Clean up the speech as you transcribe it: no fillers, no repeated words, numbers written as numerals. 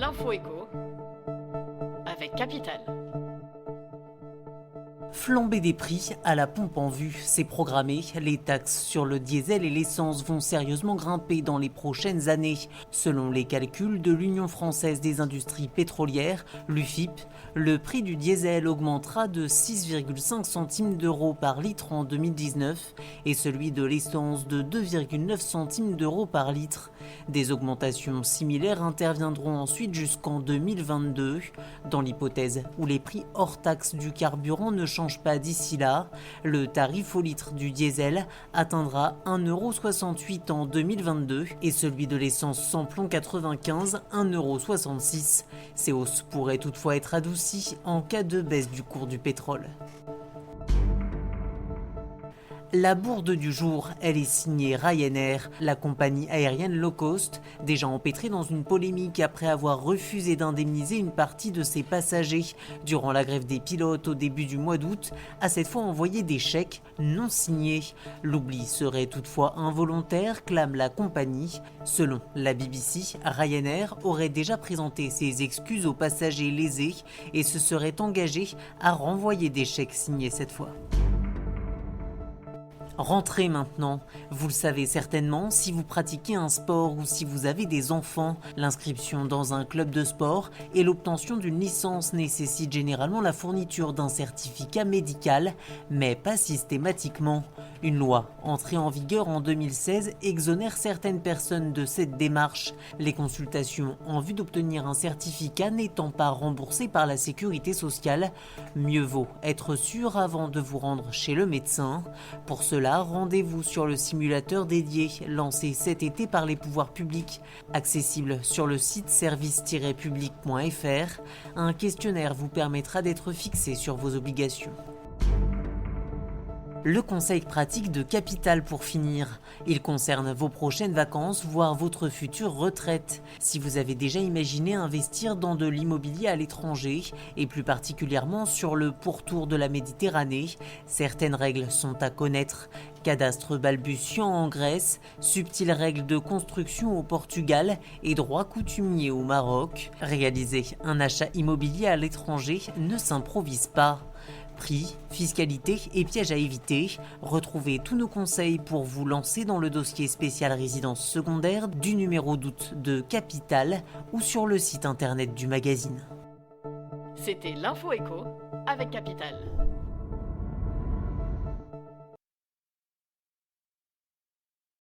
l'info éco avec Capital. Flambée des prix à la pompe en vue, c'est programmé. Les taxes sur le diesel et l'essence vont sérieusement grimper dans les prochaines années. Selon les calculs de l'Union française des industries pétrolières, l'UFIP, le prix du diesel augmentera de 6,5 centimes d'euros par litre en 2019 et celui de l'essence de 2,9 centimes d'euros par litre. Des augmentations similaires interviendront ensuite jusqu'en 2022. Dans l'hypothèse où les prix hors taxe du carburant ne changent pas d'ici là, le tarif au litre du diesel atteindra 1,68 € en 2022 et celui de l'essence sans plomb 95 1,66 €. Ces hausses pourraient toutefois être adoucies en cas de baisse du cours du pétrole. La bourde du jour, elle est signée Ryanair, la compagnie aérienne low cost, déjà empêtrée dans une polémique après avoir refusé d'indemniser une partie de ses passagers. Durant la grève des pilotes au début du mois d'août, a cette fois envoyé des chèques non signés. L'oubli serait toutefois involontaire, clame la compagnie. Selon la BBC, Ryanair aurait déjà présenté ses excuses aux passagers lésés et se serait engagé à renvoyer des chèques signés cette fois. Rentrez maintenant, vous le savez certainement, si vous pratiquez un sport ou si vous avez des enfants, l'inscription dans un club de sport et l'obtention d'une licence nécessitent généralement la fourniture d'un certificat médical, mais pas systématiquement. Une loi entrée en vigueur en 2016 exonère certaines personnes de cette démarche, les consultations en vue d'obtenir un certificat n'étant pas remboursées par la sécurité sociale. Mieux vaut être sûr avant de vous rendre chez le médecin. Pour cela, rendez-vous sur le simulateur dédié lancé cet été par les pouvoirs publics, accessible sur le site service-public.fr. Un questionnaire vous permettra d'être fixé sur vos obligations. Le conseil pratique de Capital pour finir. Il concerne vos prochaines vacances, voire votre future retraite. Si vous avez déjà imaginé investir dans de l'immobilier à l'étranger, et plus particulièrement sur le pourtour de la Méditerranée, certaines règles sont à connaître. Cadastre balbutiant en Grèce, subtiles règles de construction au Portugal et droit coutumier au Maroc. Réaliser un achat immobilier à l'étranger ne s'improvise pas. Prix, fiscalité et pièges à éviter, retrouvez tous nos conseils pour vous lancer dans le dossier spécial résidence secondaire du numéro d'août de Capital ou sur le site internet du magazine. C'était l'info éco avec Capital.